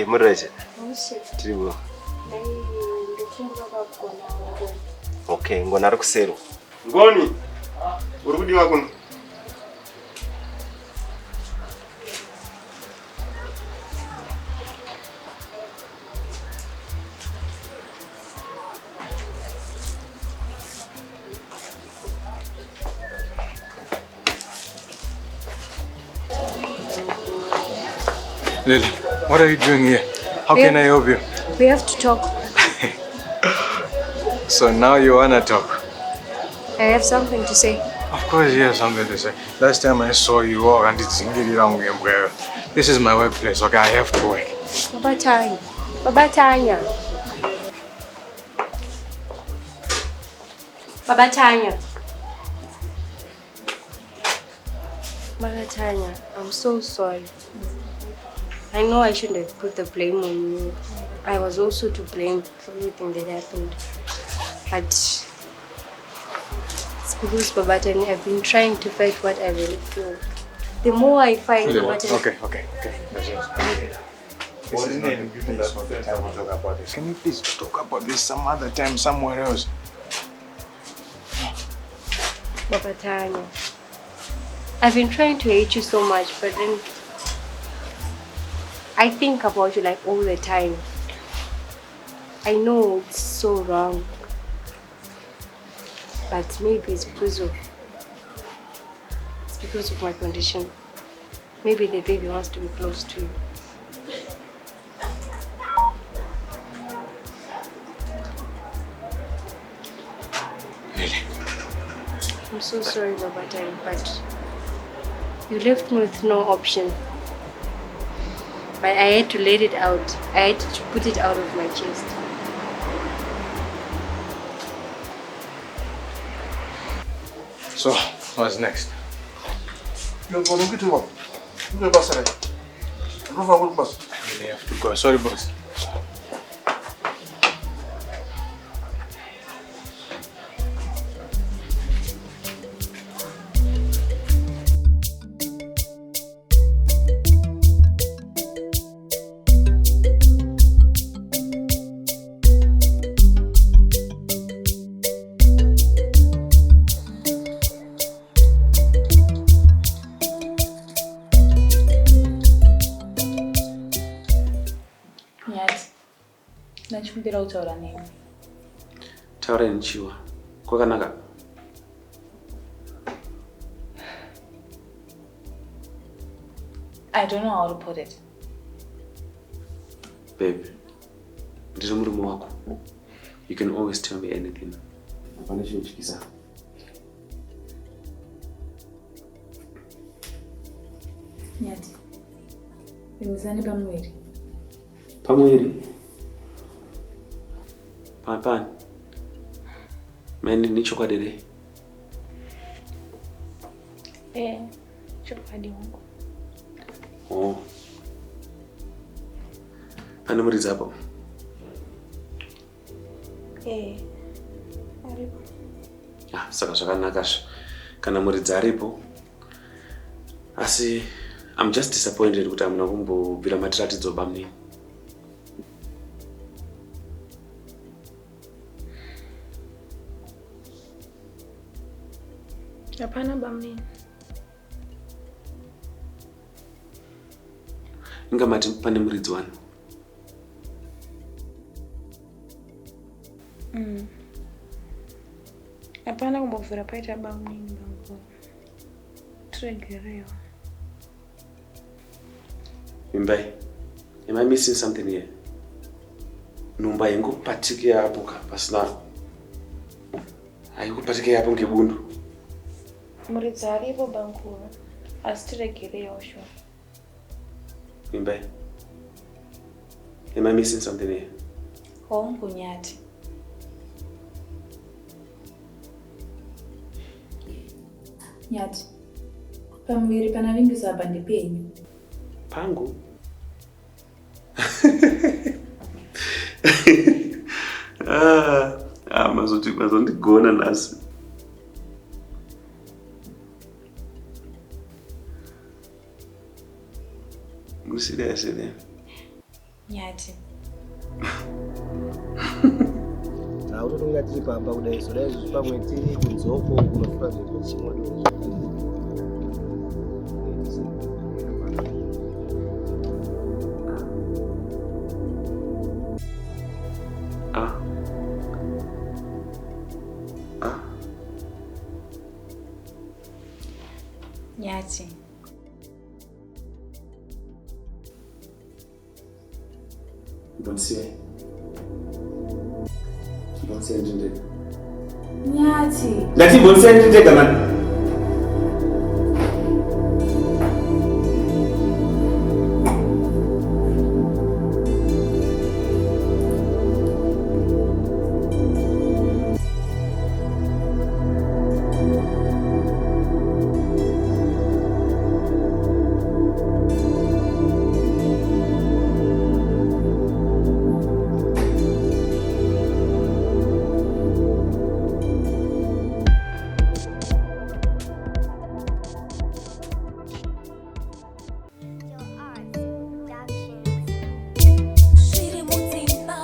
Muraje. Mushi. Tiribo. Ndikumbura kugona. Okay, ngona ari kusero. Ngoni. Uri kudiwa kuno. Lily, what are you doing here? How can I help you? We have to talk. So now you wanna talk? I have something to say. Of course you have something to say. Last time I saw you walk and it's this is my workplace, okay? I have to work. Baba Tanya. Baba Tanya. Baba Tanya. Baba Tanya, I'm so sorry. I know I shouldn't have put the blame on you. I was also to blame for everything that happened. But it's because Baba Tanya, I've been trying to fight what I really feel. The more I fight, Baba Tanya... Okay. That's it. This is not the time to talk about this. Can you please talk about this some other time, somewhere else? Baba Tanya, I've been trying to hate you so much, but then I think about you like all the time. I know it's so wrong, but maybe it's because of my condition. Maybe the baby wants to be close to you. Really? I'm so sorry, Baba Tanya, but you left me with no option. But I had to let it out. I had to put it out of my chest. So, what's next? You're going to get to work. You're going to bus. I really have to go. Sorry, boss. Nachikumbira kutaura nemi. Taura nchiwa. Kwakanaka. I don't know how to put it. Babe, ndiri murume wako. You can always tell me anything. Hapana chinochikisa. Nyati. Vimizani pamwiri. Pamwiri? Pan. Mende ni chokwadi. Chokwadi wangu. Oh. Pane muridzi apo? Aripo. Saka zvakanaka. Kana muridzi aripo. Asi I'm just disappointed kuti amuna kumbobvira matiratidzo bamni. Hapana bamni. Ingamati pane muridzi wani. Hapana kumbobvira paita bamni bangu. Tiregerewo. Mimbai, am I missing something here? Numba yangu patike hapo pasina. Haiko patike hapo ngebundu. Muridzi aripo bangu. Asi tiregerewo sho. Mimbai, am I missing something here? Hongu Nyati. Nyati. Pamwiri panavimbisa bandi penyu. Pangu? Mazondigona nasi. Musirious then. Nyati. Utotunga tiri pamba kudai so dai pamwe tiri kunzoko kunofika zvinhu chimodo. Nyati. Bonsie ndinde. Nyati. Ngati bonsie ndinde kama. Zviri Mudzimba.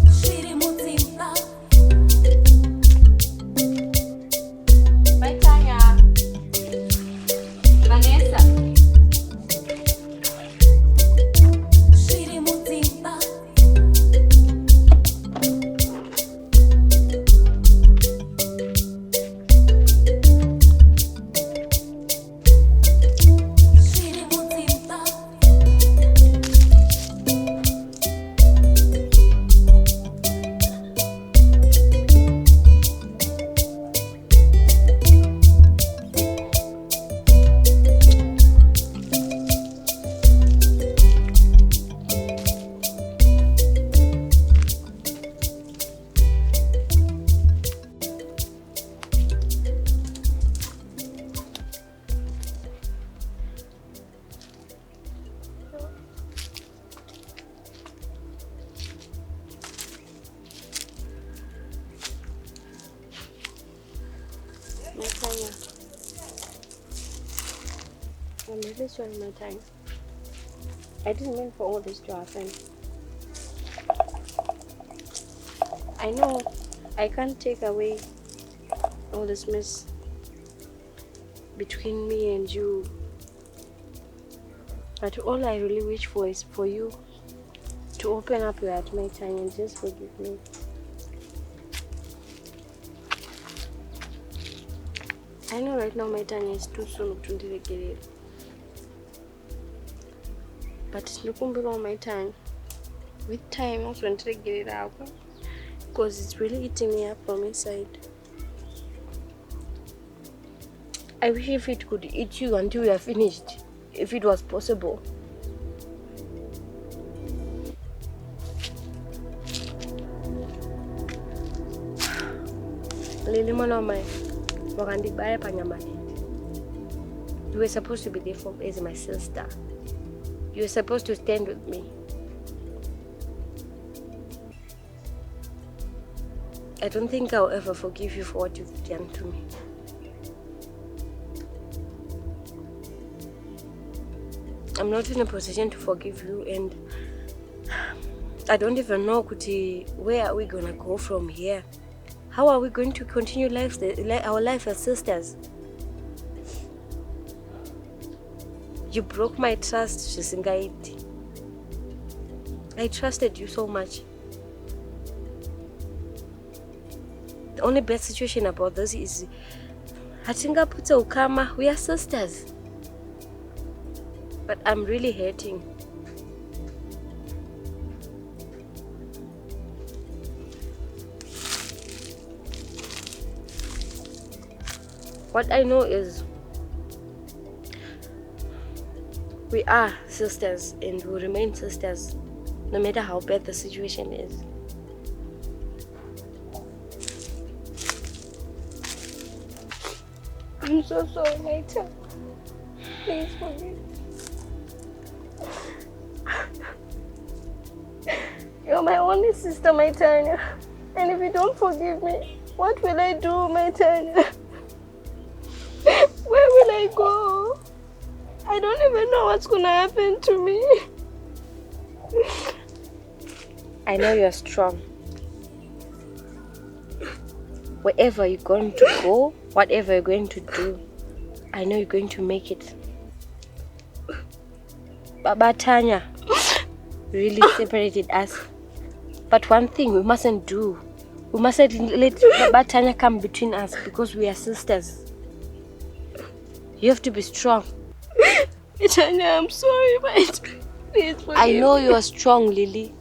Zviri Mudzimba. Maitanya. Vanessa. Zviri Mudzimba. Zviri Mudzimba. Maitanya. I'm really sorry, Maitanya. I didn't mean for all this to happen. I know I can't take away all this mess between me and you. But all I really wish for is for you to open up your heart, Maitanya, and just forgive me. I know right now Maitanya is too soon to ndiregerera. But ndikumbira Maitanya, with time also ndiregerera ako, because it's really eating me up from inside. I wish if it could eat you until you are finished, if it was possible. Lily mwana wamai, wakandibaya panyama. You were supposed to be there for as my sister. You were supposed to stand with me. I don't think I'll ever forgive you for what you've done to me. I'm not in a position to forgive you, and I don't even know where are we gonna go from here. How are we going to continue our life as sisters? You broke my trust, Shisingaiti. I trusted you so much. The only bad situation about this is Hatinga Puta Ukama, we are sisters. But I'm really hurting. What I know is we are sisters and will remain sisters no matter how bad the situation is. I'm so sorry, Maita. Please forgive me. You're my only sister, Maitanya. And if you don't forgive me, What will I do, my Tanya? Where will I go? I don't even know what's gonna happen to me. I know you're strong. Wherever you're going to go, whatever you're going to do, I know you're going to make it. Baba Tanya really separated us. But one thing we mustn't do, we mustn't let Baba Tanya come between us because we are sisters. You have to be strong. Tanya, I'm sorry, but please forgive me. I know you are strong, Lily.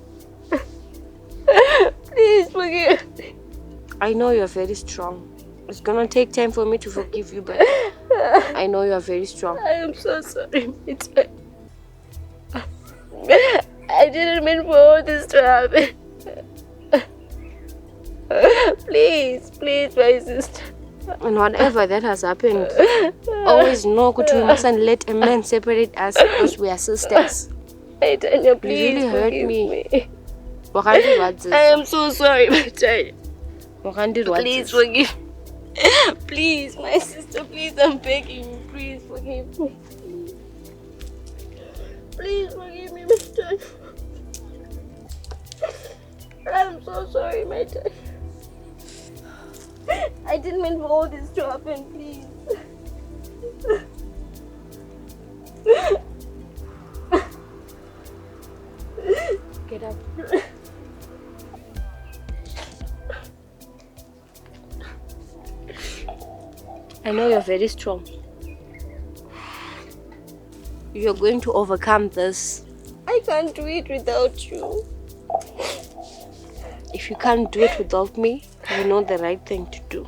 Please forgive me. I know you are very strong. It's gonna take time for me to forgive you, but I know you are very strong. I am so sorry, I didn't mean for all this to happen. Please, my sister. And whatever that has happened, always know that we mustn't let a man separate us because we are sisters. Hey, Tanya, please you really hurt me. I am so sorry, Tanya. Please forgive me. Please, my sister, please, I'm begging you. Please forgive me. Please forgive me, Mr. I'm so sorry, my Tanya. I didn't mean for all this to happen, please. Get up. I know you're very strong. You're going to overcome this. I can't do it without you. If you can't do it without me, you know the right thing to do.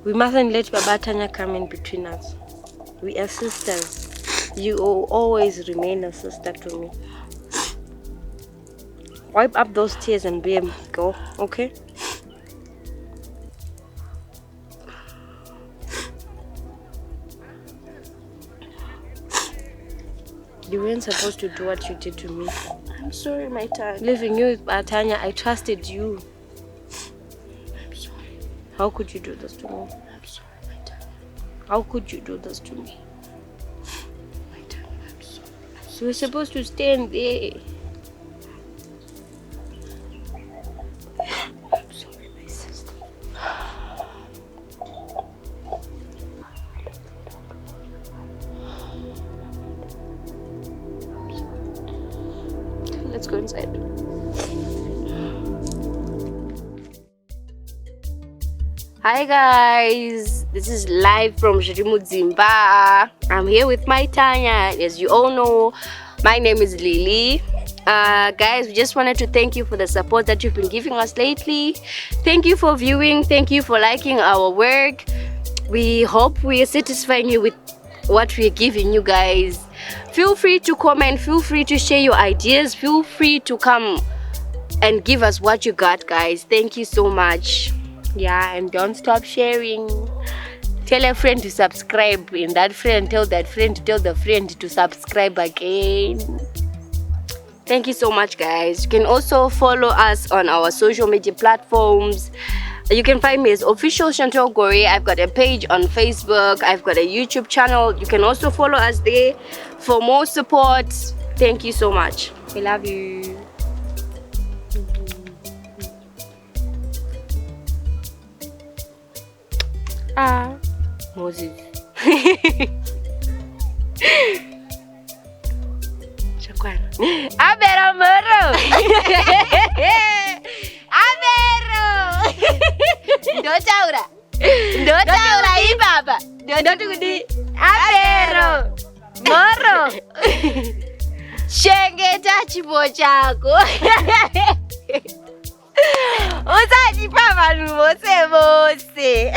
We mustn't let Baba Tanya come in between us. We are sisters. You will always remain a sister to me. Wipe up those tears and go, okay? You weren't supposed to do what you did to me. I'm sorry, my Tanya. Leaving you with Tanya, I trusted you. I'm sorry. How could you do this to me? I'm sorry, my Tanya. How could you do this to me? My Tanya, I'm sorry. You were supposed to stand there. I'm sorry, my sister. Let's go inside. Hi guys, this is live from Zviri Mudzimba. I'm here with my Tanya. As you all know, my name is Lily. Guys, we just wanted to thank you for the support that you've been giving us lately. Thank you for viewing. Thank you for liking our work. We hope we are satisfying you with what we're giving you guys. Feel free to comment, feel free to share your ideas, feel free to come and give us what you got, guys. Thank you so much. Yeah, and don't stop sharing. Tell a friend to subscribe, and that friend tell that friend to tell the friend to subscribe again. Thank you so much, guys. You can also follow us on our social media platforms. You can find me as Official Chantal Gore. I've got a page on Facebook. I've got a YouTube channel. You can also follow us there for more support. Thank you so much. We love you. Moses. Chakwana. Abero moro. Abero. Ndotaura hii baba. Ndotudi. Abero. Moro. Shengeta chipo chako. Usachipa vanhu vose vose.